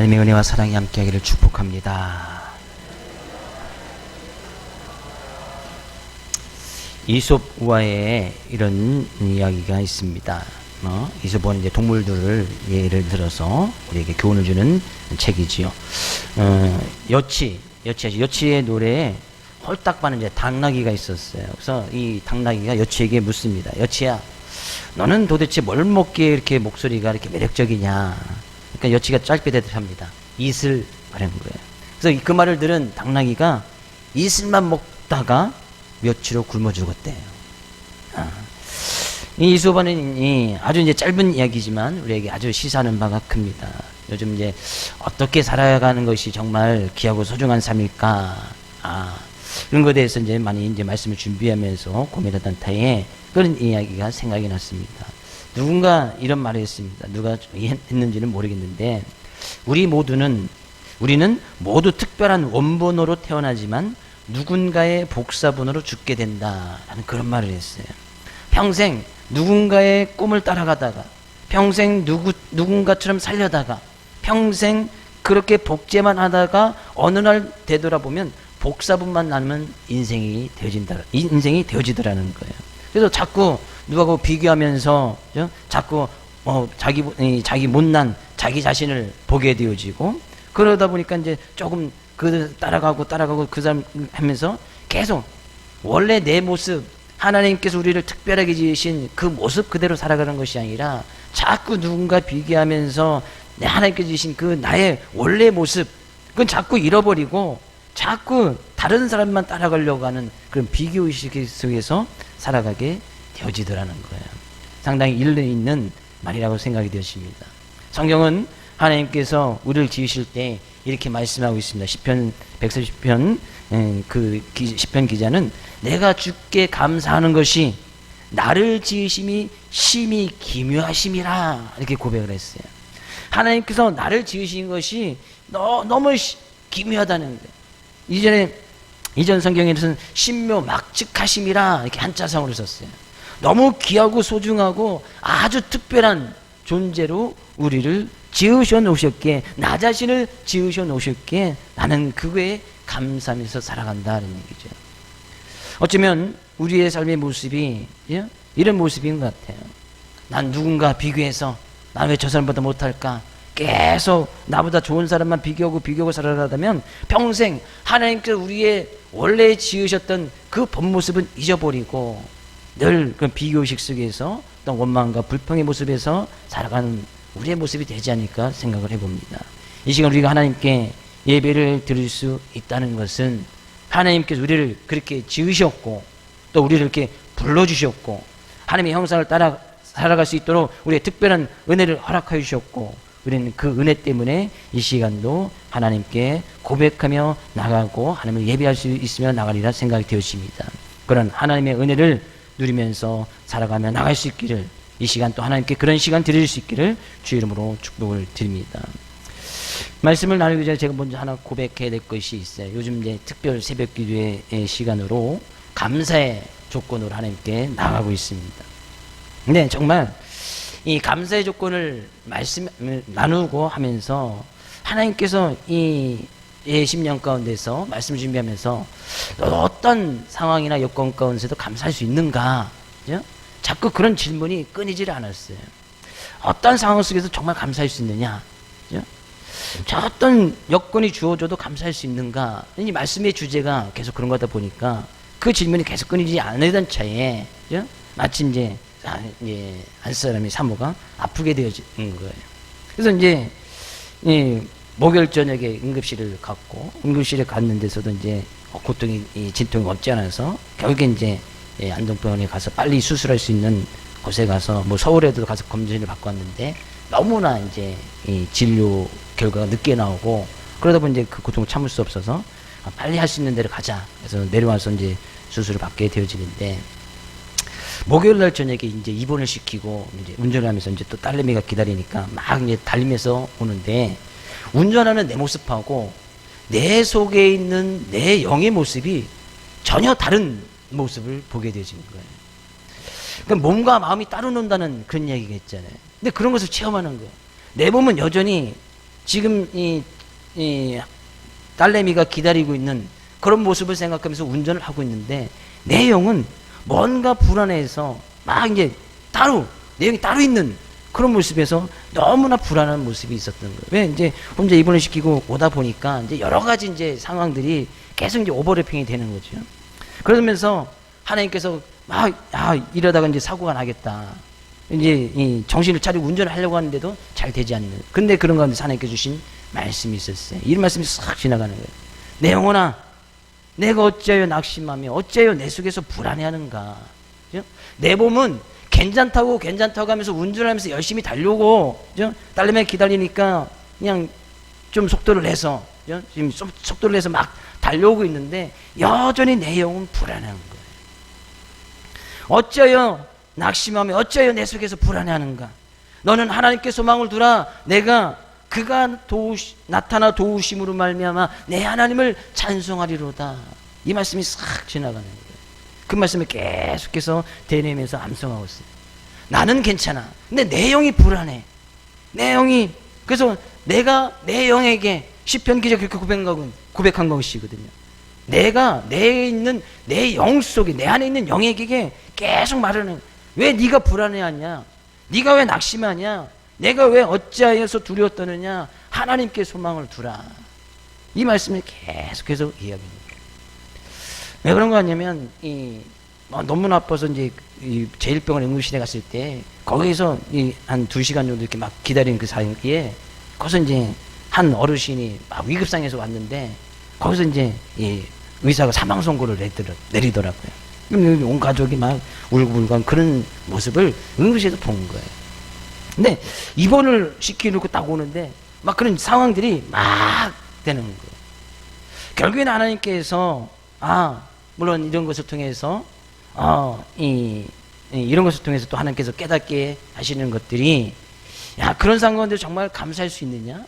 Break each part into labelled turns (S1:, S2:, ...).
S1: 하나님의 은혜와 사랑이 함께하기를 축복합니다. 이솝 우화에 이런 이야기가 있습니다. 이솝은 이제 동물들을 예를 들어서 우리에게 교훈을 주는 책이지요. 여치의 노래에 홀딱 반은 이제 당나귀가 있었어요. 그래서 이 당나귀가 여치에게 묻습니다. 여치야, 너는 도대체 뭘 먹기에 이렇게 목소리가 이렇게 매력적이냐? 그러니까 여치가 짧게 대답합니다. 이슬 말하는 거예요. 그래서 그 말을 들은 당나귀가 이슬만 먹다가 며칠 후 굶어 죽었대요. 이 이솝은 아주 이제 짧은 이야기지만 우리에게 아주 시사하는 바가 큽니다. 요즘 이제 어떻게 살아가는 것이 정말 귀하고 소중한 삶일까? 그런 것에 대해서 이제 많이 이제 말씀을 준비하면서 고민하던 타에 그런 이야기가 생각이 났습니다. 누군가 이런 말을 했습니다. 누가 했는지는 모르겠는데, 우리는 모두 특별한 원본으로 태어나지만 누군가의 복사본으로 죽게 된다라는 그런 말을 했어요. 평생 누군가의 꿈을 따라가다가, 평생 누군가처럼 살려다가, 평생 그렇게 복제만 하다가 어느 날 되돌아보면 복사본만 남으면 인생이 되어지더라는 거예요. 그래서 자꾸 누구하고 비교하면서 자꾸 자기 못난 자기 자신을 보게 되어지고, 그러다 보니까 이제 조금 따라가고 그 사람 하면서 계속 원래 내 모습, 하나님께서 우리를 특별하게 지으신 그 모습 그대로 살아가는 것이 아니라 자꾸 누군가 비교하면서 하나님께서 지으신 그 나의 원래 모습, 그건 자꾸 잃어버리고 자꾸 다른 사람만 따라가려고 하는 그런 비교의식 속에서 살아가게 되어지더라는 거예요. 상당히 일리 있는 말이라고 생각이 되었습니다. 성경은 하나님께서 우리를 지으실 때 이렇게 말씀하고 있습니다. 시편 140편 시편 기자는 내가 주께 감사하는 것이 나를 지으심이 심히 기묘하심이라 이렇게 고백을 했어요. 하나님께서 나를 지으신 것이 너무 기묘하다는 거예요. 이전 성경에서는 신묘막측하심이라 이렇게 한자성으로 썼어요. 너무 귀하고 소중하고 아주 특별한 존재로 우리를 지으셔 놓으셨기에, 나 자신을 지으셔 놓으셨기에 나는 그거에 감사하면서 살아간다는 얘기죠. 어쩌면 우리의 삶의 모습이 이런 모습인 것 같아요. 난 누군가 비교해서 난 왜 저 사람보다 못할까? 계속 나보다 좋은 사람만 비교하고 살아가다면 평생 하나님께서 우리의 원래 지으셨던 그 본 모습은 잊어버리고 늘 그 비교의식 속에서 어떤 원망과 불평의 모습에서 살아가는 우리의 모습이 되지 않을까 생각을 해봅니다. 이 시간 우리가 하나님께 예배를 드릴 수 있다는 것은 하나님께서 우리를 그렇게 지으셨고 또 우리를 이렇게 불러주셨고 하나님의 형상을 따라 살아갈 수 있도록 우리의 특별한 은혜를 허락하여 주셨고, 우리는 그 은혜 때문에 이 시간도 하나님께 고백하며 나가고 하나님을 예배할 수 있으며 나가리라 생각이 되었습니다. 그런 하나님의 은혜를 누리면서 살아가며 나갈 수 있기를, 이 시간 또 하나님께 그런 시간 드릴 수 있기를 주 이름으로 축복을 드립니다. 말씀을 나누기 전에 제가 먼저 하나 고백해야 될 것이 있어요. 요즘 이제 특별 새벽 기도의 시간으로 감사의 조건으로 하나님께 나가고 있습니다. 근데 정말 이 감사의 조건을 나누고 하면서 하나님께서 이 10년 가운데서 말씀 준비하면서 어떤 상황이나 여건 가운데서도 감사할 수 있는가? 그죠? 자꾸 그런 질문이 끊이질 않았어요. 어떤 상황 속에서 정말 감사할 수 있느냐? 그죠? 저 어떤 여건이 주어져도 감사할 수 있는가? 이 말씀의 주제가 계속 그런 거다 보니까 그 질문이 계속 끊이지 않으던 차에, 그죠? 마치 이제 한 사람이 사모가 아프게 되어진 거예요. 그래서 이제 목요일 저녁에 응급실에 갔는 데서도 이제 진통이 없지 않아서 결국에 이제 안동병원에 가서 빨리 수술할 수 있는 곳에 가서 서울에도 가서 검진을 받고 왔는데 너무나 이제 이 진료 결과가 늦게 나오고 그러다 보니 이제 그 고통을 참을 수 없어서 빨리 할 수 있는 데로 가자. 그래서 내려와서 이제 수술을 받게 되어지는데, 목요일 날 저녁에 이제 입원을 시키고 이제 운전을 하면서 이제 또 딸내미가 기다리니까 막 이제 달리면서 오는데, 운전하는 내 모습하고 내 속에 있는 내 영의 모습이 전혀 다른 모습을 보게 되어지는 거예요. 그러니까 몸과 마음이 따로 논다는 그런 얘기가 있잖아요. 근데 그런 것을 체험하는 거예요. 내 몸은 여전히 지금 이 딸내미가 기다리고 있는 그런 모습을 생각하면서 운전을 하고 있는데 내 영은 뭔가 불안해서 막 이제 내용이 따로 있는 그런 모습에서 너무나 불안한 모습이 있었던 거예요. 왜 이제 혼자 입원을 시키고 오다 보니까 이제 여러 가지 이제 상황들이 계속 이제 오버래핑이 되는 거죠. 그러면서 하나님께서 이러다가 이제 사고가 나겠다. 이제 이 정신을 차리고 운전을 하려고 하는데도 잘 되지 않는. 근데 그런 가운데 하나님께 주신 말씀이 있었어요. 이 말씀이 싹 지나가는 거예요. 내 영혼아, 내가 어찌하여 낙심하며 어찌하여 내 속에서 불안해하는가. 내 몸은 괜찮다고 하면서 운전을 하면서 열심히 달려오고 딸내미 기다리니까 그냥 좀 속도를 내서 지금 속도를 내서 막 달려오고 있는데 여전히 내 영은 불안한 거예요. 어찌하여 낙심하며 어찌하여 내 속에서 불안해하는가. 너는 하나님께 소망을 두라. 내가 그가 나타나 도우심으로 말미암아 내 하나님을 찬송하리로다. 이 말씀이 싹 지나가는 거예요. 그 말씀을 계속해서 대내면서 암송하고 있어요. 나는 괜찮아. 근데 내 영이 불안해. 내 영이 그래서 내가 내 영에게 시편 기자 그렇게 고백한 것이거든요. 내가 내 영 속에 내 안에 있는 영에게 계속 말하는 왜 네가 불안해하냐? 네가 왜 낙심하냐? 내가 왜 어찌하여서 두려워 떠느냐? 하나님께 소망을 두라. 이 말씀을 계속해서 이야기합니다. 왜 그런 거 같냐면 너무 나빠서 이제 제1병원 응급실에 갔을 때 거기서 한 2시간 정도 이렇게 막 기다린 그 사이에 거기서 이제 한 어르신이 막 위급상에서 왔는데 거기서 이제 의사가 사망 선고를 내리더라고요. 온 가족이 막 울고불고 그런 모습을 응급실에서 본 거예요. 근데 입원을 시켜놓고 딱 오는데 막 그런 상황들이 막 되는 거예요. 결국에는 하나님께서 물론 이런 것을 통해서 이런 것을 통해서 또 하나님께서 깨닫게 하시는 것들이 그런 상황들 정말 감사할 수 있느냐?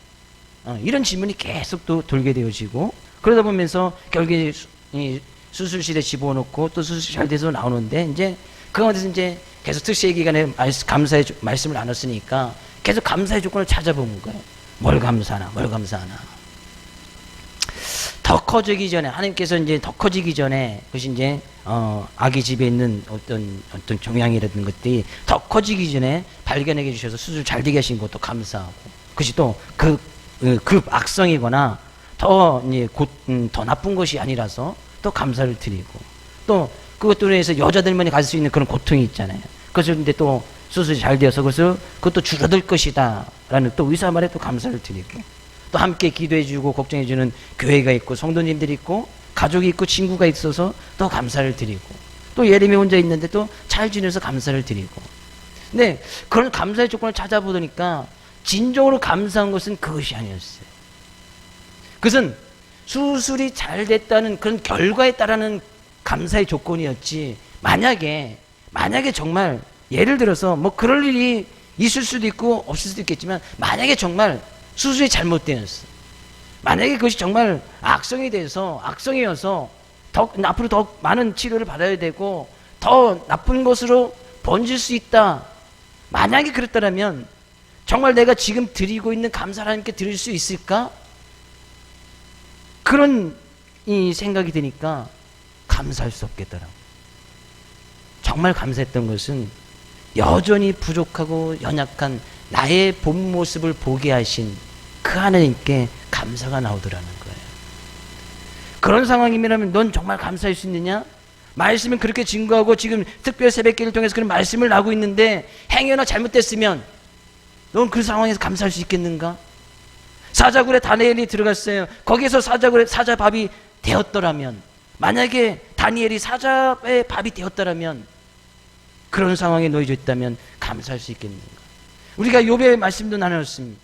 S1: 이런 질문이 계속 또 돌게 되어지고 그러다 보면서 결국에 수술실에 집어넣고 또 수술 잘 돼서 나오는데 이제 그 가운데서 이제 계속 특수의 기간에 감사의 말씀을 나눴으니까 계속 감사의 조건을 찾아보는 거예요. 뭘 감사하나. 더 커지기 전에 하나님께서 이제 더 커지기 전에 그것이 이제 아기 집에 있는 어떤 종양이라든 것들이 더 커지기 전에 발견해 주셔서 수술 잘 되게 하신 것도 감사하고 그것이 또 그 악성이거나 더 나쁜 것이 아니라서 또 감사를 드리고 또 그것들로 인해서 여자들만이 가질 수 있는 그런 고통이 있잖아요. 그래서 근데 또 수술이 잘 되어서 그것도 줄어들 것이다 라는 또 의사 말에 또 감사를 드리고 또 함께 기도해주고 걱정해주는 교회가 있고 성도님들이 있고 가족이 있고 친구가 있어서 또 감사를 드리고 또 예림이 혼자 있는데 또 잘 지내서 감사를 드리고 근데 그런 감사의 조건을 찾아보니까 진정으로 감사한 것은 그것이 아니었어요. 그것은 수술이 잘 됐다는 그런 결과에 따르는 감사의 조건이었지 만약에 정말 예를 들어서 뭐 그럴 일이 있을 수도 있고 없을 수도 있겠지만 만약에 정말 수술이 잘못되었어. 만약에 그것이 정말 악성이어서 앞으로 더 많은 치료를 받아야 되고 더 나쁜 것으로 번질 수 있다. 만약에 그랬다면 정말 내가 지금 드리고 있는 감사를 하나님께 드릴 수 있을까? 그런 생각이 드니까 감사할 수 없겠더라고요. 정말 감사했던 것은 여전히 부족하고 연약한 나의 본 모습을 보게 하신 그 하나님께 감사가 나오더라는 거예요. 그런 상황이면 넌 정말 감사할 수 있느냐? 말씀은 그렇게 증거하고 지금 특별 새벽기를 통해서 그런 말씀을 나고 있는데 행여나 잘못됐으면 넌 그 상황에서 감사할 수 있겠는가? 사자굴에 다니엘이 들어갔어요. 거기서 사자 밥이 되었더라면 만약에 다니엘이 사자의 밥이 되었더라면 그런 상황에 놓여져 있다면 감사할 수 있겠는가? 우리가 욥의 말씀도 나눴습니다.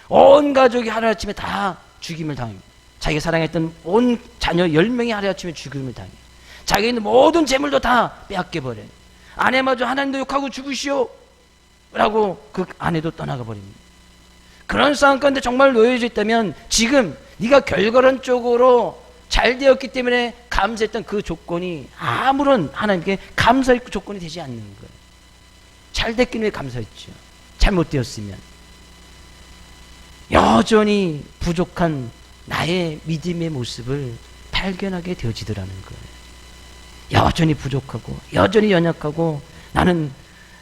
S1: 온 가족이 하루아침에 다 죽임을 당합니다. 자기가 사랑했던 온 자녀 10명이 하루아침에 죽임을 당해요. 자기가 있는 모든 재물도 다 빼앗겨버려요. 아내마저 하나님도 욕하고 죽으시오 라고 그 아내도 떠나가 버립니다. 그런 상황 가운데 정말 놓여져 있다면 지금 네가 결과론적으로 잘 되었기 때문에 감사했던 그 조건이 아무런 하나님께 감사의 조건이 되지 않는 거예요. 잘 됐긴 왜 감사했죠. 잘못되었으면. 여전히 부족한 나의 믿음의 모습을 발견하게 되어지더라는 거예요. 여전히 부족하고 여전히 연약하고 나는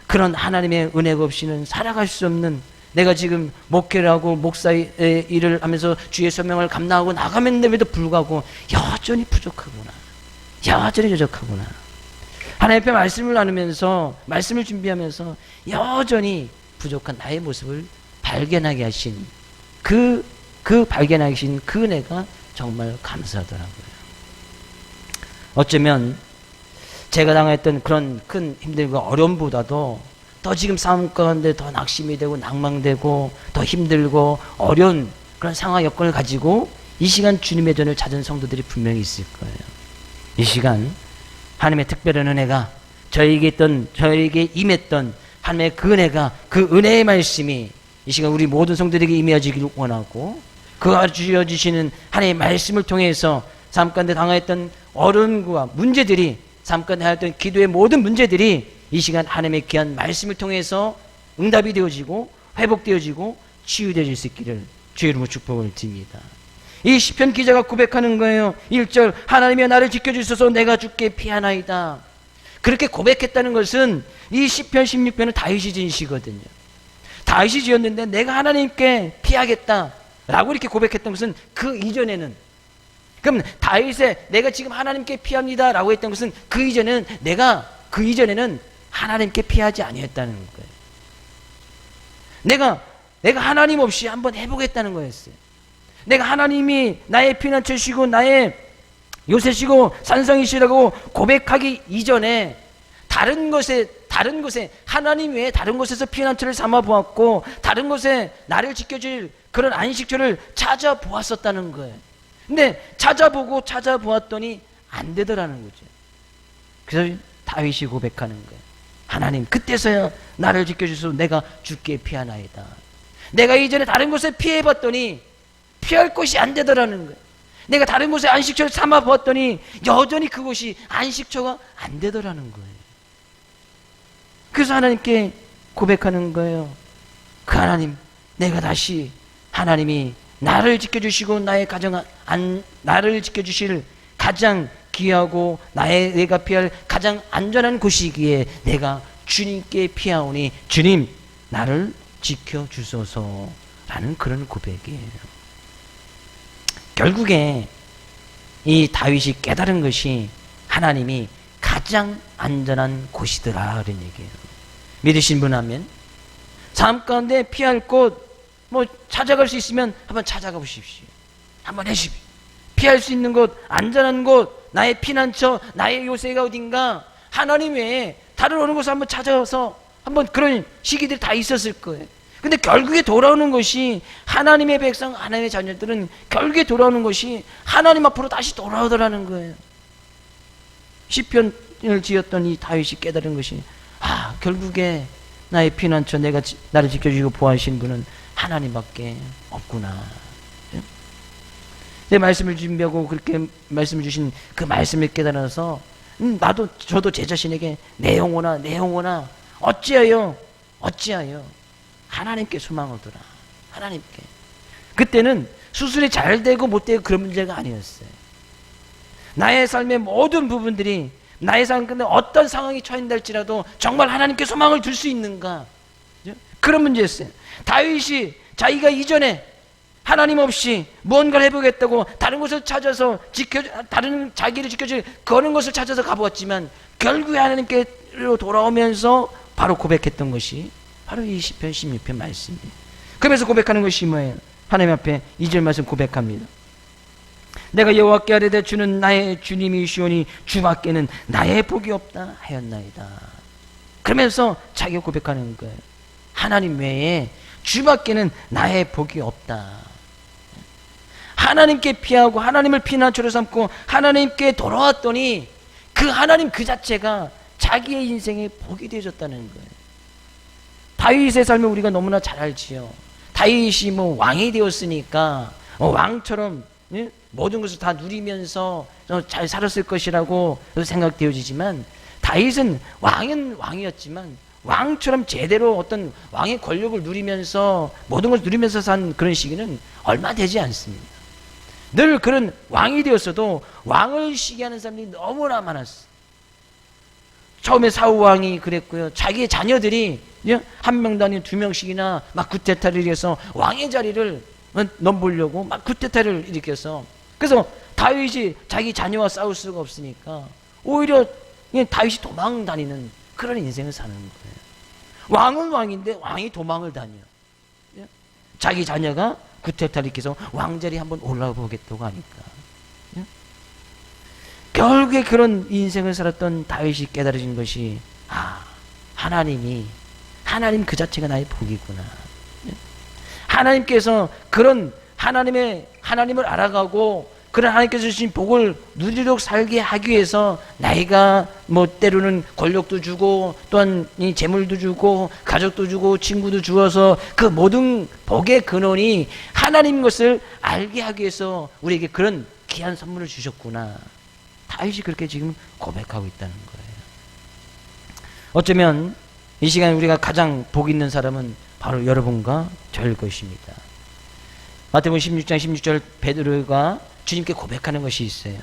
S1: 그런 하나님의 은혜가 없이는 살아갈 수 없는, 내가 지금 목회를 하고 목사의 일을 하면서 주의 소명을 감당하고 나가면데도 불구하고 여전히 부족하구나, 여전히 부족하구나. 하나님 앞에 말씀을 나누면서, 말씀을 준비하면서 여전히 부족한 나의 모습을 발견하게 하신 그 발견하신 그 은혜가 정말 감사하더라고요. 어쩌면 제가 당했던 그런 큰 힘들고 어려움보다도 더 지금 싸움 가운데 더 낙심이 되고 낭망되고 더 힘들고 어려운 그런 상황 여건을 가지고 이 시간 주님의 전을 찾은 성도들이 분명히 있을 거예요. 이 시간 하나님의 특별한 은혜가 저에게 임했던 하나님의 그 은혜가, 그 은혜의 말씀이 이 시간 우리 모든 성도들에게 임해지기를 원하고, 그가 주셔주시는 하나님의 말씀을 통해서 삶 가운데 당하였던 어려움과 문제들이, 삶 가운데 하였던 기도의 모든 문제들이 이 시간 하나님의 귀한 말씀을 통해서 응답이 되어지고 회복되어지고 치유되어질 수 있기를 주의 이름으로 축복을 드립니다. 이 시편 기자가 고백하는 거예요. 1절, 하나님이 나를 지켜주소서, 내가 주께 피하나이다. 그렇게 고백했다는 것은 이 시편 16편은 다윗이 지은 시거든요. 다윗이 지었는데 내가 하나님께 피하겠다 라고 이렇게 고백했던 것은 그 이전에는, 그럼 다윗의 내가 지금 하나님께 피합니다 라고 했던 것은 그 이전에는 하나님께 피하지 아니했다는 거예요. 내가 하나님 없이 한번 해보겠다는 거였어요. 내가 하나님이 나의 피난처시고 나의 요새시고 산성이시라고 고백하기 이전에 다른 것에 하나님 외에 다른 곳에서 피난처를 삼아 보았고 다른 곳에 나를 지켜줄 그런 안식처를 찾아보았었다는 거예요. 근데 찾아보았더니 안 되더라는 거죠. 그래서 다윗이 고백하는 거예요. 하나님, 그때서야 나를 지켜주소서, 내가 주께 피하나이다. 내가 이전에 다른 곳에 피해봤더니 피할 곳이 안 되더라는 거예요. 내가 다른 곳에 안식처를 삼아 보았더니 여전히 그곳이 안식처가 안 되더라는 거예요. 그래서 하나님께 고백하는 거예요. 그 하나님, 내가 다시 하나님이 나를 지켜주시고 나를 지켜주실 가장 귀하고 내가 피할 가장 안전한 곳이기에 내가 주님께 피하오니 주님 나를 지켜주소서라는 그런 고백이에요. 결국에 이 다윗이 깨달은 것이 하나님이 가장 안전한 곳이더라 그런 얘기예요. 믿으신 분 하면 삶 가운데 피할 곳 찾아갈 수 있으면 한번 찾아가 보십시오. 한번 해십시오. 피할 수 있는 곳, 안전한 곳, 나의 피난처, 나의 요새가 어딘가 하나님 외에 다른 어느 곳을 한번 찾아서 한번 그런 시기들이 다 있었을 거예요. 근데 결국에 돌아오는 것이 하나님의 백성, 하나님의 자녀들은 결국에 돌아오는 것이 하나님 앞으로 다시 돌아오더라는 거예요. 시편을 지었던 이 다윗이 깨달은 것이 결국에 나의 피난처, 나를 지켜주시고 보호하시는 분은 하나님밖에 없구나. 내 말씀을 준비하고 그렇게 말씀을 주신 그 말씀을 깨달아서 저도 제 자신에게 내 영혼아 어찌하여 하나님께 소망을 두라. 하나님께. 그때는 수술이 잘 되고 못 되고 그런 문제가 아니었어요. 나의 삶의 모든 부분들이 나의 삶 가운데 어떤 상황이 처한다 할지라도 정말 하나님께 소망을 둘 수 있는가, 그런 문제였어요. 다윗이 자기가 이전에 하나님 없이 무언가를 해보겠다고 다른 곳을 찾아서 다른 자기를 지켜줄 그런 것을 찾아서 가보았지만 결국에 하나님께로 돌아오면서 바로 고백했던 것이 바로 이 시편 16편 말씀이에요. 그러면서 고백하는 것이 뭐예요? 하나님 앞에 2절 말씀 고백합니다. 내가 여호와께 아뢰되 주는 나의 주님이시오니 주밖에는 나의 복이 없다 하였나이다. 그러면서 자기가 고백하는 거예요. 하나님 외에 주밖에는 나의 복이 없다. 하나님께 피하고 하나님을 피난처로 삼고 하나님께 돌아왔더니 그 하나님 그 자체가 자기의 인생의 복이 되어졌다는 거예요. 다윗의 삶을 우리가 너무나 잘 알지요. 다윗이 왕이 되었으니까 왕처럼 모든 것을 다 누리면서 잘 살았을 것이라고 생각되어지지만 다윗은 왕이었지만 왕처럼 제대로 어떤 왕의 권력을 누리면서 모든 것을 누리면서 산 그런 시기는 얼마 되지 않습니다. 늘 그런 왕이 되었어도 왕을 시기하는 사람들이 너무나 많았어요. 처음에 사울 왕이 그랬고요. 자기의 자녀들이 한 명도 아니고 두 명씩이나 막 구테타를 일으켜서 왕의 자리를 넘보려고 막 구테타를 일으켜서, 그래서 다윗이 자기 자녀와 싸울 수가 없으니까 오히려 다윗이 도망 다니는 그런 인생을 사는 거예요. 왕은 왕인데 왕이 도망을 다녀. 자기 자녀가 구테타를 일으켜서 왕자리 한번 올라보겠다고 하니까. 결국에 그런 인생을 살았던 다윗이 깨달으신 것이, 하나님 그 자체가 나의 복이구나. 하나님께서 그런 하나님을 알아가고 그런 하나님께서 주신 복을 누리도록 살게 하기 위해서 나이가 때로는 권력도 주고 또한 이 재물도 주고 가족도 주고 친구도 주어서 그 모든 복의 근원이 하나님 것을 알게 하기 위해서 우리에게 그런 귀한 선물을 주셨구나. 다윗이 그렇게 지금 고백하고 있다는 거예요. 어쩌면 이 시간에 우리가 가장 복 있는 사람은 바로 여러분과 저일 것입니다. 마태복음 16장 16절 베드로가 주님께 고백하는 것이 있어요.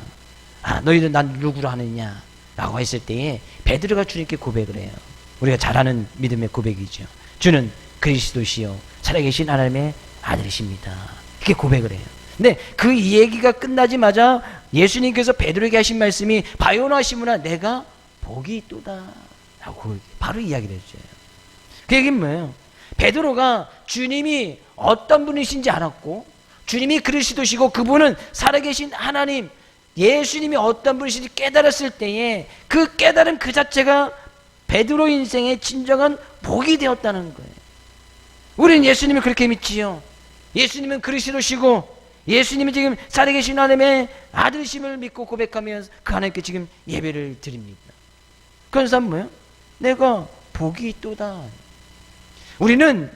S1: 너희들 난 누구로 하느냐 라고 했을 때에 베드로가 주님께 고백을 해요. 우리가 잘 아는 믿음의 고백이죠. 주는 그리스도시요 살아계신 하나님의 아들이십니다. 이렇게 고백을 해요. 근데 그 얘기가 끝나자마자 예수님께서 베드로에게 하신 말씀이 바요나 시므나 내가 복이 있도다 라고 바로 이야기를 해줘요. 그 얘기는 뭐예요? 베드로가 주님이 어떤 분이신지 알았고 주님이 그리스도시고 그분은 살아계신 하나님 예수님이 어떤 분이신지 깨달았을 때에 그 깨달음 그 자체가 베드로 인생의 진정한 복이 되었다는 거예요. 우리는 예수님을 그렇게 믿지요. 예수님은 그리스도시고 예수님이 지금 살아계신 하나님의 아들이심을 믿고 고백하면서 그 하나님께 지금 예배를 드립니다. 그런 사람은 뭐예요? 내가 복이 있도다. 우리는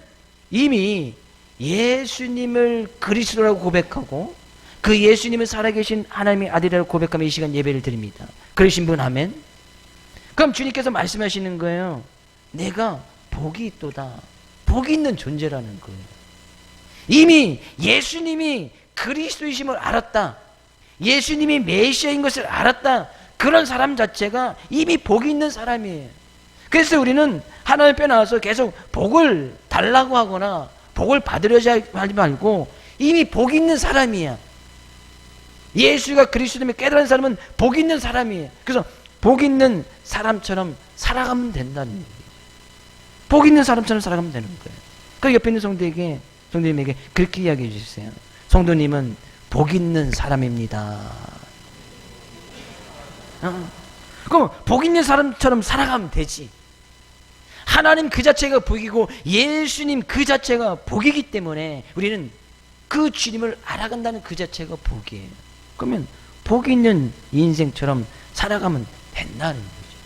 S1: 이미 예수님을 그리스도라고 고백하고 그 예수님은 살아계신 하나님의 아들이라고 고백하며 이 시간 예배를 드립니다. 그러신 분 아멘? 그럼 주님께서 말씀하시는 거예요. 내가 복이 있도다. 복이 있는 존재라는 거예요. 이미 예수님이 그리스도이심을 알았다. 예수님이 메시아인 것을 알았다. 그런 사람 자체가 이미 복이 있는 사람이에요. 그래서 우리는 하나님 앞에 나와서 계속 복을 달라고 하거나 복을 받으려자 하지 말고 이미 복이 있는 사람이야. 예수가 그리스도임을 깨달은 사람은 복이 있는 사람이에요. 그래서 복이 있는 사람처럼 살아가면 된다는 얘기예요. 복이 있는 사람처럼 살아가면 되는 거예요. 그 옆에 있는 성도님에게 그렇게 이야기해 주세요. 성도님은 복 있는 사람입니다. 그럼 복 있는 사람처럼 살아가면 되지. 하나님 그 자체가 복이고 예수님 그 자체가 복이기 때문에 우리는 그 주님을 알아간다는 그 자체가 복이에요. 그러면 복 있는 인생처럼 살아가면 된다는 거죠.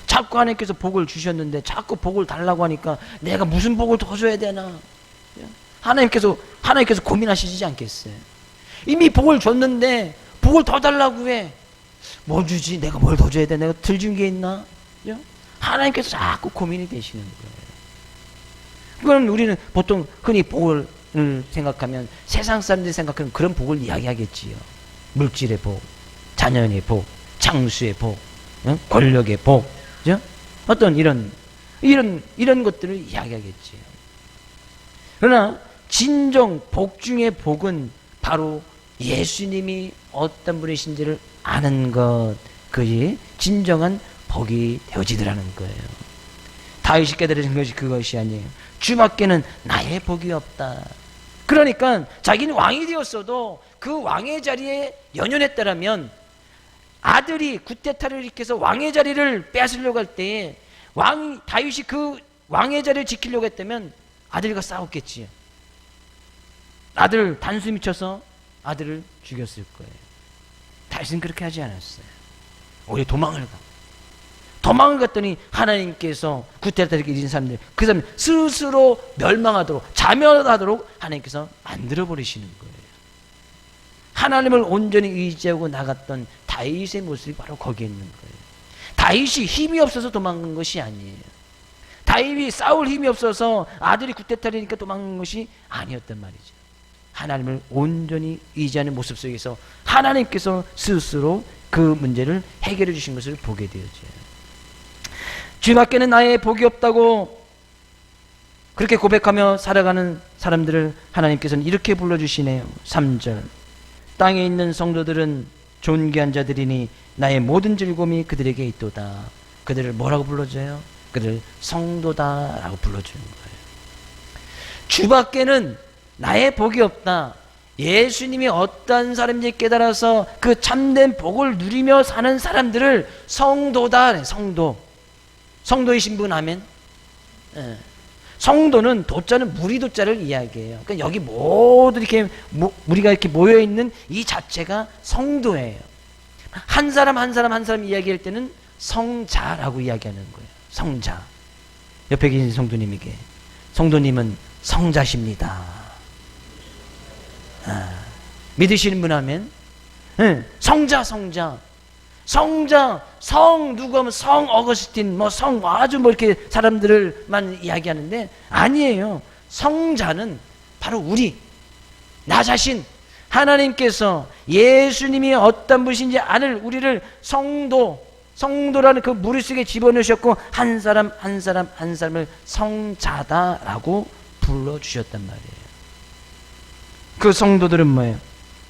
S1: 자꾸 하나님께서 복을 주셨는데 자꾸 복을 달라고 하니까 내가 무슨 복을 더 줘야 되나? 하나님께서 고민하시지 않겠어요? 이미 복을 줬는데 복을 더 달라고 해. 뭐 주지? 내가 뭘 더 줘야 돼? 내가 덜 준 게 있나? 하나님께서 자꾸 고민이 되시는 거예요. 그건 우리는 보통 흔히 복을 생각하면 세상 사람들이 생각하는 그런 복을 이야기하겠지요. 물질의 복, 자녀의 복, 장수의 복, 권력의 복, 어떤 이런 것들을 이야기하겠지요. 그러나 진정 복 중의 복은 바로 예수님이 어떤 분이신지를 아는 것, 그것이 진정한 복이 되어지더라는 거예요. 다윗이 깨달은 것이 그것이 아니에요. 주밖에는 나의 복이 없다. 그러니까 자기는 왕이 되었어도 그 왕의 자리에 연연했다라면 아들이 구테타를 일으켜서 왕의 자리를 빼앗으려고 할 때에 다윗이 그 왕의 자리를 지키려고 했다면 아들과 싸웠겠지요. 아들 단수 미쳐서 아들을 죽였을 거예요. 다윗은 그렇게 하지 않았어요. 오히려 도망을 갔더니 하나님께서 구테타를 이긴 사람들, 그 사람 스스로 멸망하도록 자멸하도록 하나님께서 만들어버리시는 거예요. 하나님을 온전히 의지하고 나갔던 다윗의 모습이 바로 거기에 있는 거예요. 다윗이 힘이 없어서 도망간 것이 아니에요. 다윗이 싸울 힘이 없어서 아들이 구태타리니까 도망간 것이 아니었단 말이죠. 하나님을 온전히 의지하는 모습 속에서 하나님께서 스스로 그 문제를 해결해 주신 것을 보게 되었죠. 주밖에는 나의 복이 없다고 그렇게 고백하며 살아가는 사람들을 하나님께서는 이렇게 불러주시네요. 3절, 땅에 있는 성도들은 존귀한 자들이니 나의 모든 즐거움이 그들에게 있도다. 그들을 뭐라고 불러줘요? 그들을 성도다라고 불러주는 거예요. 주밖에는 나의 복이 없다. 예수님이 어떤 사람인지 깨달아서 그 참된 복을 누리며 사는 사람들을 성도다. 성도. 성도이신 분 아멘? 예. 성도는 도자는 무리도자를 이야기해요. 그러니까 여기 모두 이렇게 무리가 이렇게 모여 있는 이 자체가 성도예요. 한 사람 한 사람 한 사람 이야기할 때는 성자라고 이야기하는 거예요. 성자. 옆에 계신 성도님에게 성도님은 성자십니다. 믿으시는 분 하면 성자 성 누구 하면 성 어거스틴 성 아주 이렇게 사람들을만 이야기하는데 성자는 성자는 바로 우리 나 자신 하나님께서 예수님이 어떤 분이신지 아는 우리를 성도라는 그 무리 속에 집어넣으셨고 한 사람 한 사람을 성자다라고 불러주셨단 말이에요. 그 성도들은 뭐예요?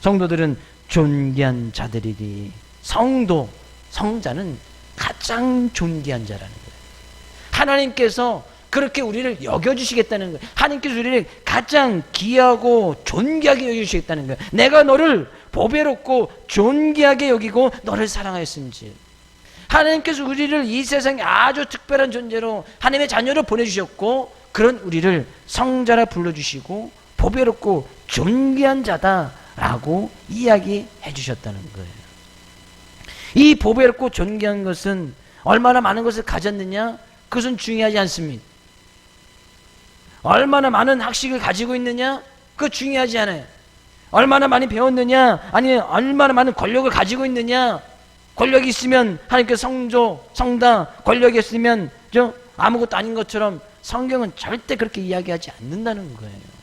S1: 성도들은 존귀한 자들이니 성자는 가장 존귀한 자라는 거예요. 하나님께서 그렇게 우리를 여겨주시겠다는 거예요. 하나님께서 우리를 가장 귀하고 존귀하게 여겨주시겠다는 거예요. 내가 너를 보배롭고 존귀하게 여기고 너를 사랑하였음지. 하나님께서 우리를 이 세상에 아주 특별한 존재로 하나님의 자녀로 보내주셨고 그런 우리를 성자라 불러주시고 보배롭고 존귀한 자다라고 이야기해 주셨다는 거예요. 이 보배롭고 존귀한 것은 얼마나 많은 것을 가졌느냐? 그것은 중요하지 않습니다. 얼마나 많은 학식을 가지고 있느냐? 그거 중요하지 않아요. 얼마나 많이 배웠느냐? 아니면 얼마나 많은 권력을 가지고 있느냐? 권력이 있으면 하나님께서 성다, 권력이 있으면 아무것도 아닌 것처럼 성경은 절대 그렇게 이야기하지 않는다는 거예요.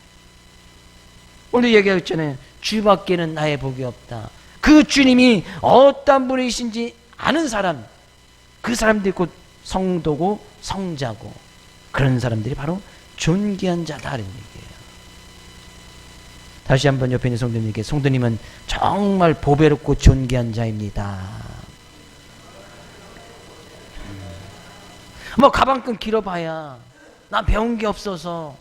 S1: 오늘 얘기했잖아요. 주밖에는 나의 복이 없다. 그 주님이 어떤 분이신지 아는 사람, 그 사람들이 곧 성도고 성자고 그런 사람들이 바로 존귀한 자다라는 얘기예요. 다시 한번 옆에 있는 성도님에게 성도님은 정말 보배롭고 존귀한 자입니다. 가방끈 길어봐야 난 배운 게 없어서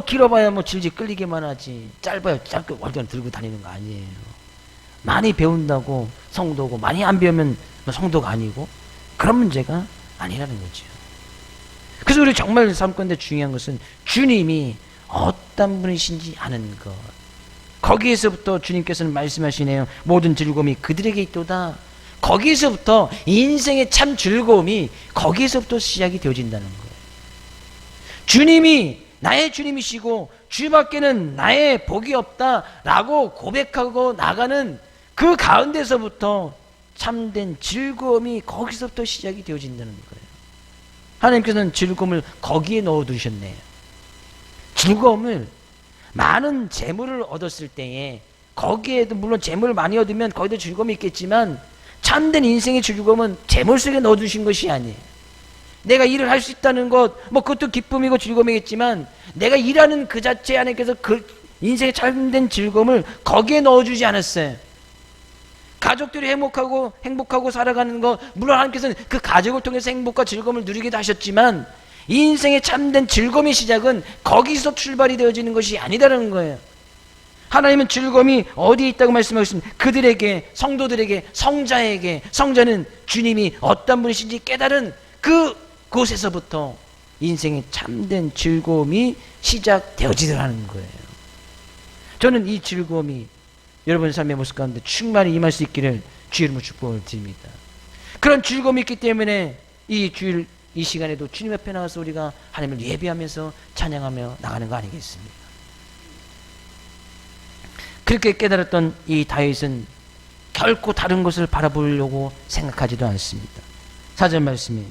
S1: 길어봐야 질질 끌리기만 하지 짧아야 짧게 월간 들고 다니는 거 아니에요. 많이 배운다고 성도고 많이 안 배우면 성도가 아니고 그런 문제가 아니라는 거죠. 그래서 우리 정말 삶 가운데 중요한 것은 주님이 어떤 분이신지 아는 것. 거기에서부터 주님께서는 말씀하시네요. 모든 즐거움이 그들에게 있도다. 거기에서부터 인생의 참 즐거움이 거기에서부터 시작이 되어진다는 거예요. 주님이 나의 주님이시고 주밖에는 나의 복이 없다라고 고백하고 나가는 그 가운데서부터 참된 즐거움이 거기서부터 시작이 되어진다는 거예요. 하나님께서는 즐거움을 거기에 넣어두셨네요. 즐거움을 많은 재물을 얻었을 때에 거기에도 물론 재물을 많이 얻으면 거기도 즐거움이 있겠지만 참된 인생의 즐거움은 재물 속에 넣어두신 것이 아니에요. 내가 일을 할 수 있다는 것, 그것도 기쁨이고 즐거움이겠지만 내가 일하는 그 자체 안에서 그 인생의 참된 즐거움을 거기에 넣어주지 않았어요. 가족들이 행복하고 살아가는 것, 물론 하나님께서는 그 가족을 통해서 행복과 즐거움을 누리기도 하셨지만 인생의 참된 즐거움의 시작은 거기서 출발이 되어지는 것이 아니다라는 거예요. 하나님은 즐거움이 어디에 있다고 말씀하셨습니다. 그들에게, 성도들에게, 성자에게, 성자는 주님이 어떤 분이신지 깨달은 그곳에서부터 인생의 참된 즐거움이 시작되어지더라는 거예요. 저는 이 즐거움이 여러분의 삶의 모습 가운데 충만히 임할 수 있기를 주의 이름으로 축복을 드립니다. 그런 즐거움이 있기 때문에 이 주일 이 시간에도 주님 앞에 나와서 우리가 하나님을 예배하면서 찬양하며 나가는 거 아니겠습니까? 그렇게 깨달았던 이 다윗은 결코 다른 것을 바라보려고 생각하지도 않습니다. 4절 말씀이에요.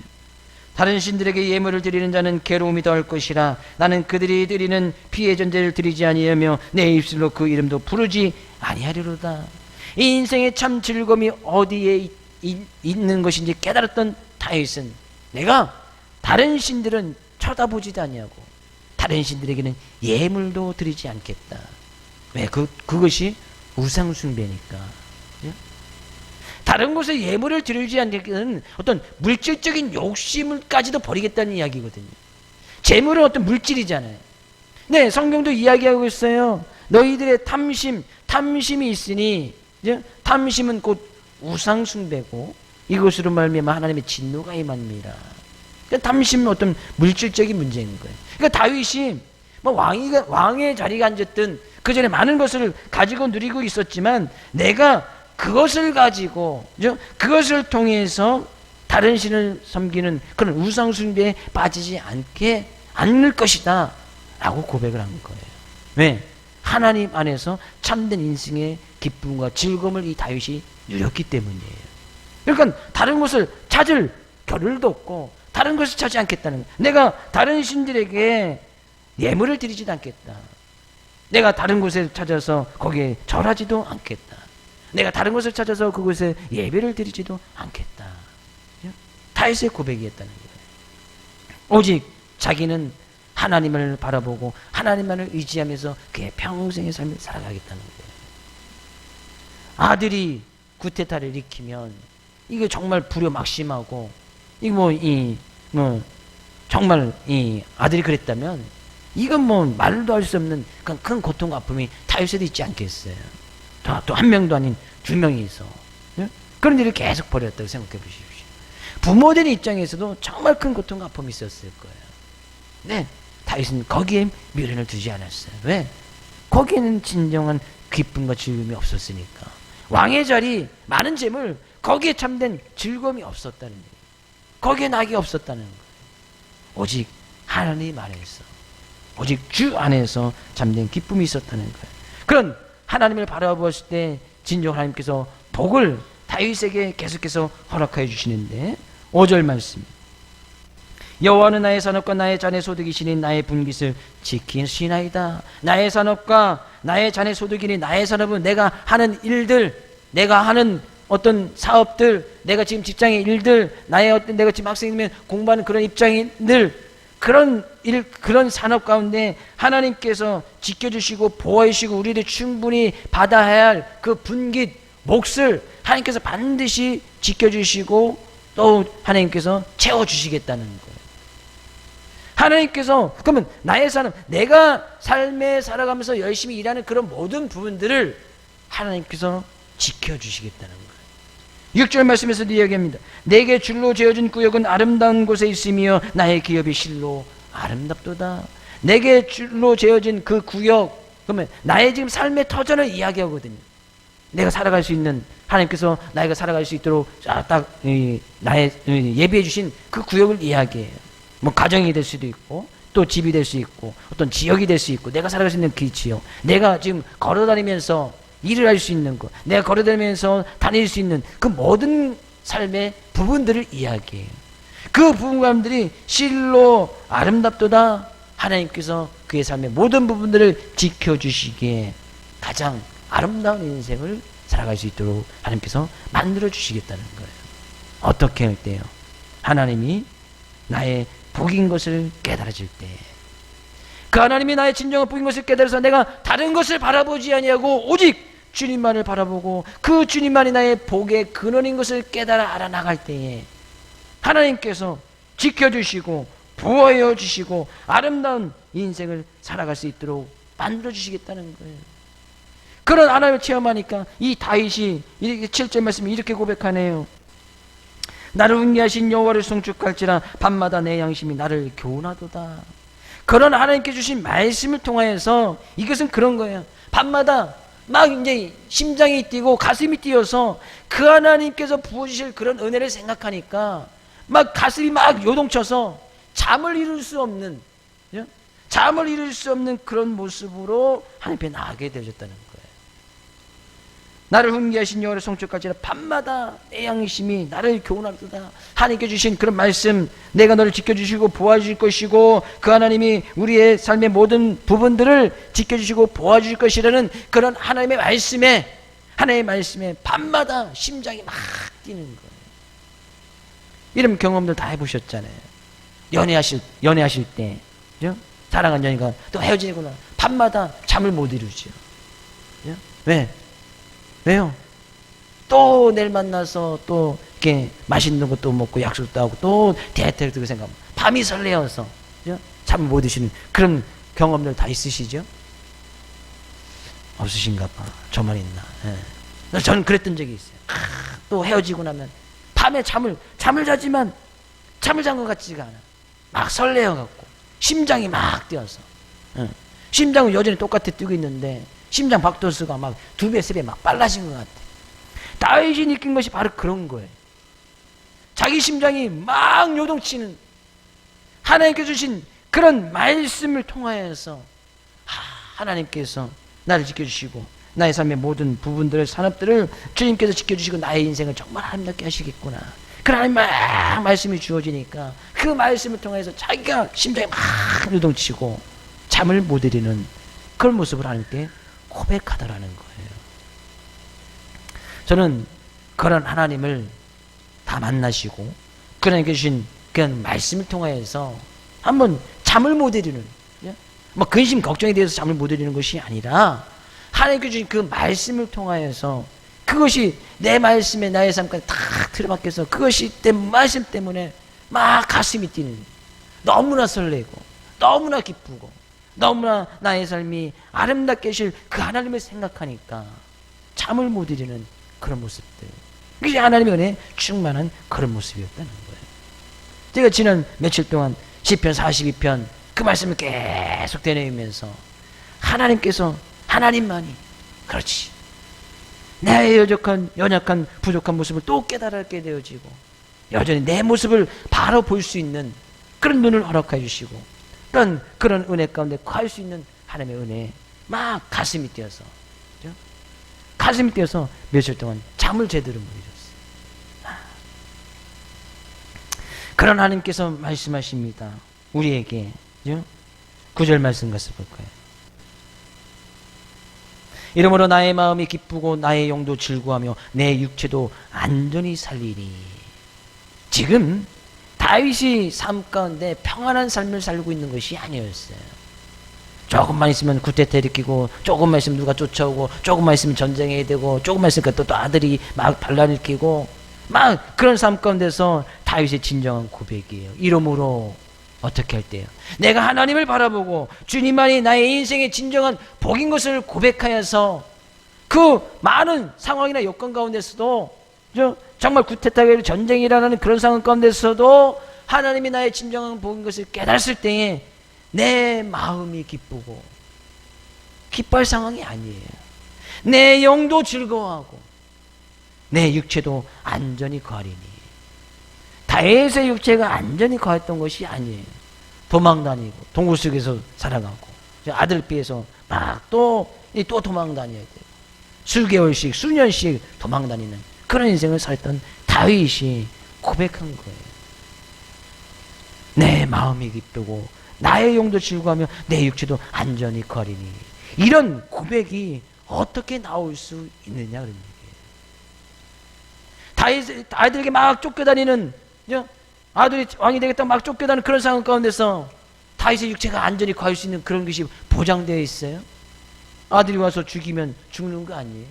S1: 다른 신들에게 예물을 드리는 자는 괴로움이 더할 것이라. 나는 그들이 드리는 피의 전제를 드리지 아니하며 내 입술로 그 이름도 부르지 아니하리로다. 이 인생의 참 즐거움이 어디에 있는 것인지 깨달았던 다윗은 내가 다른 신들은 쳐다보지도 아니하고 다른 신들에게는 예물도 드리지 않겠다. 왜? 그것이 우상숭배니까. 다른 곳에 예물을 드리지 않는 어떤 물질적인 욕심을까지도 버리겠다는 이야기거든요. 재물은 어떤 물질이잖아요. 네, 성경도 이야기하고 있어요. 너희들의 탐심이 있으니, 탐심은 곧 우상숭배고 이것으로 말미암아 하나님의 진노가 임합니다. 그러니까 탐심은 어떤 물질적인 문제인 거예요. 그러니까 다윗이 뭐 왕의 자리에 앉았든 그 전에 많은 것을 가지고 누리고 있었지만 내가 그것을 가지고 그것을 통해서 다른 신을 섬기는 그런 우상숭배에 빠지지 않을 것이다 라고 고백을 한 거예요. 왜? 하나님 안에서 참된 인생의 기쁨과 즐거움을 이 다윗이 누렸기 때문이에요. 그러니까 다른 것을 찾을 겨를도 없고 다른 것을 찾지 않겠다는 거예요. 내가 다른 신들에게 예물을 드리지도 않겠다. 내가 다른 곳에 찾아서 거기에 절하지도 않겠다. 내가 다른 곳을 찾아서 그곳에 예배를 드리지도 않겠다. 다윗의 고백이었다는 거예요. 오직 자기는 하나님을 바라보고 하나님만을 의지하면서 그의 평생의 삶을 살아가겠다는 거예요. 아들이 구테타를 일으키면 이거 정말 불효막심하고 이거 정말 이 아들이 그랬다면 이건 뭐 말도 할 수 없는 큰 고통과 아픔이 다윗에도 있지 않겠어요. 또 한 명도 아닌 두 명이서 그런 일을 계속 벌였다고 생각해 보십시오. 부모된 입장에서도 정말 큰 고통과 아픔이 있었을 거예요. 네, 다윗은 거기에 미련을 두지 않았어요. 왜? 거기에는 진정한 기쁨과 즐거움이 없었으니까. 왕의 자리, 많은 재물, 거기에 참된 즐거움이 없었다는 얘기예요. 거기에 낙이 없었다는 거예요. 오직 하나님 안에서, 오직 주 안에서 참된 기쁨이 있었다는 거예요. 그런 하나님을 바라보았을 때 진정 하나님께서 복을 다윗에게 계속해서 허락하여 주시는데 5절 말씀, 여호와는 나의 산업과 나의 잔의 소득이시니 나의 분깃을 지키시나이다. 나의 산업과 나의 잔의 소득이니 나의 산업은 내가 하는 일들, 내가 하는 어떤 사업들, 내가 지금 직장의 일들, 내가 지금 학생이면 공부하는 그런 입장인들, 그런 산업 가운데 하나님께서 지켜주시고 보호해주시고 우리를 충분히 받아야 할 그 분깃, 몫을 하나님께서 반드시 지켜주시고 또 하나님께서 채워주시겠다는 거예요. 하나님께서 그러면 나의 삶, 내가 삶에 살아가면서 열심히 일하는 그런 모든 부분들을 하나님께서 지켜주시겠다는 거예요. 6절 말씀에서도 이야기합니다. 내게 줄로 재어진 구역은 아름다운 곳에 있으며 나의 기업이 실로 아름답도다. 내게 줄로 재어진 그 구역, 그러면 나의 지금 삶의 터전을 이야기하거든요. 내가 살아갈 수 있는, 하나님께서 나이가 살아갈 수 있도록 나의 예비해 주신 그 구역을 이야기해요. 뭐 가정이 될 수도 있고 또 집이 될 수 있고 어떤 지역이 될 수 있고 내가 살아갈 수 있는 그 지역, 내가 지금 걸어다니면서 일을 할 수 있는 것, 내가 걸어다니면서 다닐 수 있는 그 모든 삶의 부분들을 이야기해요. 그 부분들이 실로 아름답도다. 하나님께서 그의 삶의 모든 부분들을 지켜주시기에 가장 아름다운 인생을 살아갈 수 있도록 하나님께서 만들어주시겠다는 거예요. 어떻게 할 때요? 하나님이 나의 복인 것을 깨달아질 때, 그 하나님이 나의 진정한 복인 것을 깨달아서 내가 다른 것을 바라보지 아니하고 오직 주님만을 바라보고 그 주님만이 나의 복의 근원인 것을 깨달아 알아나갈 때에 하나님께서 지켜주시고 보호해 주시고 아름다운 인생을 살아갈 수 있도록 만들어 주시겠다는 거예요. 그런 하나님을 체험하니까 이 다윗이 7절 말씀에 이렇게 고백하네요. 나를 훈계하신 여호와를 송축할지라 밤마다 내 양심이 나를 교훈하도다. 그런 하나님께 주신 말씀을 통하여서 이것은 그런 거예요. 밤마다 막 이제 심장이 뛰고 가슴이 뛰어서 그 하나님께서 부어주실 그런 은혜를 생각하니까 막 가슴이 막 요동쳐서 잠을 이룰 수 없는 그런 모습으로 하나님 앞에 나가게 되어졌다는 거예요. 나를 훈계하신 여호와를 송축할지라 밤마다 내 양심이 나를 교훈하도다. 하나님께 주신 그런 말씀, 내가 너를 지켜주시고 보호해줄 것이고 그 하나님이 우리의 삶의 모든 부분들을 지켜주시고 보호해줄 것이라는 그런 하나님의 말씀에 밤마다 심장이 막 뛰는 거예요. 이런 경험들 다 해보셨잖아요. 연애하실 때, 그죠? 사랑한 연인과 또 헤어지고 나 밤마다 잠을 못 이루죠. 그죠? 왜요? 또 내일 만나서 또 이렇게 맛있는 것도 먹고 약속도 하고 또 데이트를 들고 생각하면 밤이 설레어서, 그죠? 잠을 못 드시는 그런 경험들 다 있으시죠? 없으신가 봐. 저만 있나. 예. 저는 그랬던 적이 있어요. 또 헤어지고 나면 밤에 잠을 자지만 잠을 잔 것 같지가 않아. 막 설레어갖고 심장이 막 뛰어서, 심장은 여전히 똑같이 뛰고 있는데 심장 박도수가 막 2배, 3배 막 빨라진 것 같아. 다윗이 느낀 것이 바로 그런 거예요. 자기 심장이 막 요동치는 하나님께 주신 그런 말씀을 통하여서 하나님께서 나를 지켜주시고 나의 삶의 모든 부분들을, 산업들을 주님께서 지켜주시고 나의 인생을 정말 아름답게 하시겠구나. 그 하나님의 말씀이 주어지니까 그 말씀을 통해서 자기가 심장이 막 요동치고 잠을 못 이루는 그런 모습을 하나님께 고백하더라는 거예요. 저는 그런 하나님을 다 만나시고 그러니까 주신 그런 말씀을 통하여서 한번 잠을 못 이루는, 뭐 근심 걱정에 대해서 잠을 못 이루는 것이 아니라 하나님께 주신 그 말씀을 통하여서 그것이 내 말씀에 나의 삶까지 다 틀어박혀서 그것이 내 말씀 때문에 막 가슴이 뛰는, 너무나 설레고 너무나 기쁘고 너무나 나의 삶이 아름답게 하실 그 하나님을 생각하니까 잠을 못 이루는 그런 모습들, 그게 하나님의 은혜에 충만한 그런 모습이었다는 거예요. 제가 지난 며칠 동안 시편 42편 그 말씀을 계속 되뇌이면서 하나님께서, 하나님만이, 그렇지, 내 연약한 부족한 모습을 또 깨달게 되어지고 여전히 내 모습을 바로 볼 수 있는 그런 눈을 허락해 주시고 그런 은혜 가운데 거할 수 있는 하나님의 은혜에 막 가슴이 뛰어서, 그렇죠? 가슴이 뛰어서 며칠 동안 잠을 제대로 못 이뤘어요. 그런 하나님께서 말씀하십니다. 우리에게, 그렇죠? 9절 말씀 같이 볼까요? 이러므로 나의 마음이 기쁘고 나의 영도 즐거워하며 내 육체도 안전히 살리리. 지금 다윗이 삶 가운데 평안한 삶을 살고 있는 것이 아니었어요. 조금만 있으면 구태타 일으키고, 조금만 있으면 누가 쫓아오고, 조금만 있으면 전쟁해야 되고, 조금만 있으니까 또 아들이 막 반란 일으키고, 막 그런 삶 가운데서 다윗의 진정한 고백이에요. 이러므로 어떻게 할 때요? 내가 하나님을 바라보고 주님만이 나의 인생의 진정한 복인 것을 고백하여서 그 많은 상황이나 여건 가운데서도, 정말 구태타가 전쟁이라는 그런 상황 가운데서도 하나님이 나의 진정한 복인 것을 깨달았을 때에 내 마음이 기쁘고, 기뻐할 상황이 아니에요. 내 영도 즐거워하고 내 육체도 안전히 거하리니. 다윗의 육체가 안전히 거했던 것이 아니에요. 도망다니고 동굴 속에서 살아가고 아들 피해서 막 또 도망다녀야 돼요. 수개월씩 수년씩 도망다니는 그런 인생을 살던 다윗이 고백한 거예요. 내 마음이 기쁘고 나의 영도 즐거워하며 내 육체도 안전히 거리니. 이런 고백이 어떻게 나올 수 있느냐 그런 얘기예요. 아이들에게 막 쫓겨다니는, 아들이 왕이 되겠다 막 쫓겨다니는 그런 상황 가운데서 다윗의 육체가 안전히 거할 수 있는 그런 것이 보장되어 있어요? 아들이 와서 죽이면 죽는 거 아니에요?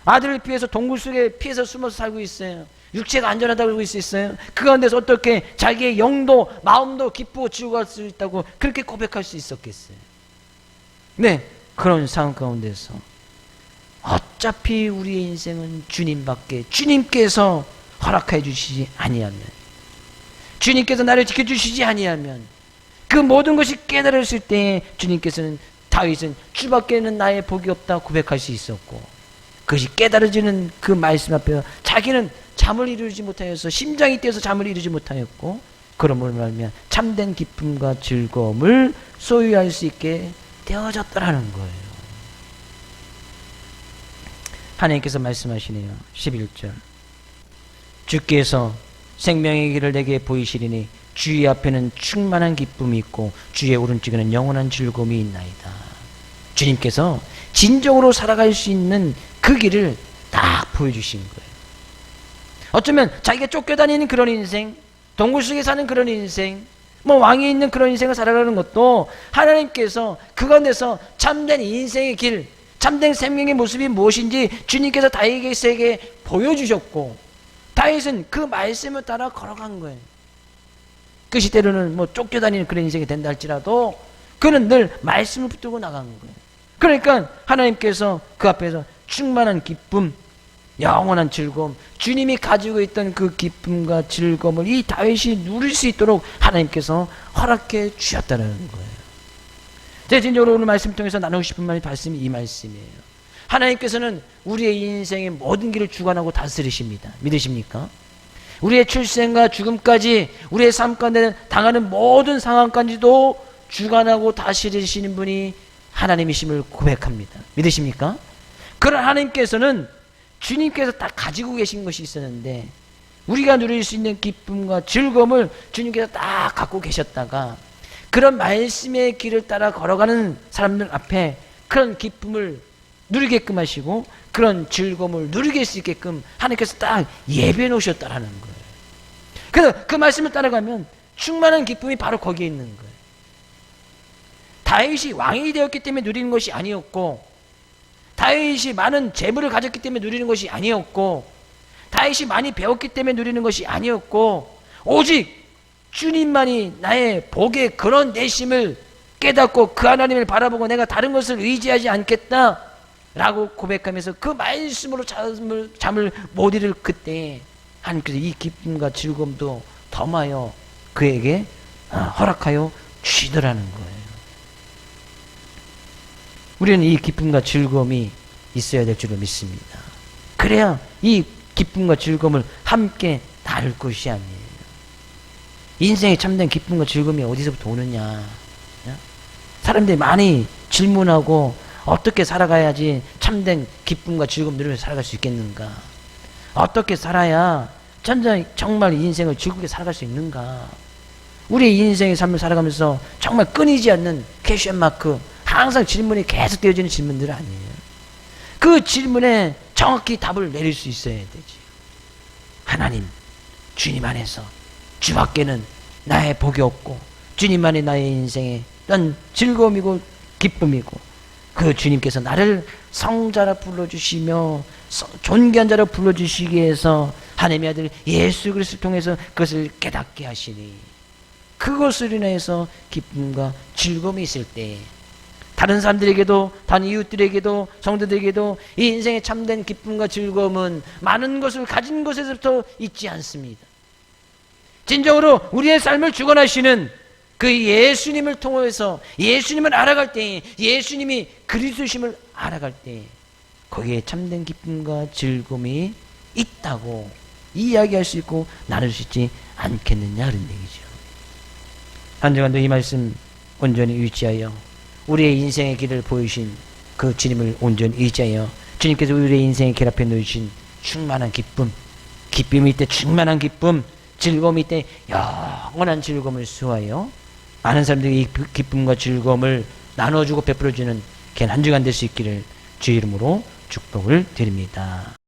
S1: 아들을 피해서 동굴 속에 피해서 숨어서 살고 있어요. 육체가 안전하다고 그러고 있어요. 그 가운데서 어떻게 자기의 영도 마음도 기쁘고 즐거워할 수 있다고 그렇게 고백할 수 있었겠어요? 네, 그런 상황 가운데서 어차피 우리의 인생은 주님밖에, 주님께서 허락해 주시지 아니하면, 주님께서 나를 지켜주시지 아니하면, 그 모든 것이 깨달았을 때에 주님께서는, 다윗은 주밖에는 나의 복이 없다 고백할 수 있었고, 그것이 깨달아지는 그 말씀 앞에 자기는 잠을 이루지 못하여서 심장이 뛰어서 잠을 이루지 못하였고, 그러므로 말하면 참된 기쁨과 즐거움을 소유할 수 있게 되어졌더라는 거예요. 하나님께서 말씀하시네요. 11절. 주께서 생명의 길을 내게 보이시리니 주의 앞에는 충만한 기쁨이 있고 주의 오른쪽에는 영원한 즐거움이 있나이다. 주님께서 진정으로 살아갈 수 있는 그 길을 딱 보여주신 거예요. 어쩌면 자기가 쫓겨다니는 그런 인생, 동굴 속에 사는 그런 인생, 뭐 왕이 있는 그런 인생을 살아가는 것도 하나님께서 그건에서 참된 인생의 길, 참된 생명의 모습이 무엇인지 주님께서 다윗에게 보여주셨고, 다윗은 그 말씀을 따라 걸어간 거예요. 그 시대로는 뭐 쫓겨다니는 그런 인생이 된다 할지라도 그는 늘 말씀을 붙들고 나간 거예요. 그러니까 하나님께서 그 앞에서 충만한 기쁨, 영원한 즐거움, 주님이 가지고 있던 그 기쁨과 즐거움을 이 다윗이 누릴 수 있도록 하나님께서 허락해 주셨다는 거예요. 제가 진정으로 오늘 말씀 통해서 나누고 싶은 말씀이 이 말씀이에요. 하나님께서는 우리의 인생의 모든 길을 주관하고 다스리십니다. 믿으십니까? 우리의 출생과 죽음까지 우리의 삶 가운데 당하는 모든 상황까지도 주관하고 다스리시는 분이 하나님이심을 고백합니다. 믿으십니까? 그런 하나님께서는 주님께서 다 가지고 계신 것이 있었는데 우리가 누릴 수 있는 기쁨과 즐거움을 주님께서 다 갖고 계셨다가 그런 말씀의 길을 따라 걸어가는 사람들 앞에 그런 기쁨을 누리게끔 하시고 그런 즐거움을 누리게 수 있게끔 하나님께서 딱 예배해 놓으셨다라는 거예요. 그래서 그 말씀을 따라가면 충만한 기쁨이 바로 거기에 있는 거예요. 다윗이 왕이 되었기 때문에 누리는 것이 아니었고, 다윗이 많은 재물을 가졌기 때문에 누리는 것이 아니었고, 다윗이 많이 배웠기 때문에 누리는 것이 아니었고, 오직 주님만이 나의 복의 그런 내심을 깨닫고 그 하나님을 바라보고 내가 다른 것을 의지하지 않겠다 라고 고백하면서 그 말씀으로 잠을 못 이룰 그때 하나님께서 이 기쁨과 즐거움도 더하여 그에게 허락하여 주시더라는 거예요. 우리는 이 기쁨과 즐거움이 있어야 될 줄로 믿습니다. 그래야 이 기쁨과 즐거움을 함께 나눌 것이 아니에요. 인생에 참된 기쁨과 즐거움이 어디서부터 오느냐? 사람들이 많이 질문하고 어떻게 살아가야지 참된 기쁨과 즐거움 누리면서 살아갈 수 있겠는가? 어떻게 살아야 정말 인생을 즐겁게 살아갈 수 있는가? 우리 인생의 삶을 살아가면서 정말 끊이지 않는 퀘스천 마크, 항상 질문이 계속 되어지는 질문들 아니에요. 그 질문에 정확히 답을 내릴 수 있어야 되지. 하나님, 주님 안에서 주 밖에는 나의 복이 없고 주님만이 나의 인생의 어떤 즐거움이고 기쁨이고 그 주님께서 나를 성자라 불러주시며 존귀한 자라 불러주시기 위해서 하나님의 아들 예수 그리스도를 통해서 그것을 깨닫게 하시니 그것을 인해서 기쁨과 즐거움이 있을 때 다른 사람들에게도 다른 이웃들에게도 성도들에게도 이 인생의 참된 기쁨과 즐거움은 많은 것을 가진 것에서부터 있지 않습니다. 진정으로 우리의 삶을 주관하시는 그 예수님을 통해서 예수님을 알아갈 때 예수님이 그리스도심을 알아갈 때 거기에 참된 기쁨과 즐거움이 있다고 이야기할 수 있고 나눌 수 있지 않겠느냐 그런 얘기죠. 한 주간도 이 말씀 온전히 의지하여 우리의 인생의 길을 보이신 그 주님을 온전히 의지하여 주님께서 우리의 인생의 길 앞에 놓으신 충만한 기쁨, 기쁨이 있대 충만한 기쁨, 즐거움이 있대 영원한 즐거움을 수하여 많은 사람들이 이 기쁨과 즐거움을 나눠주고 베풀어주는 귀한 한 주간 될 수 있기를 주의 이름으로 축복을 드립니다.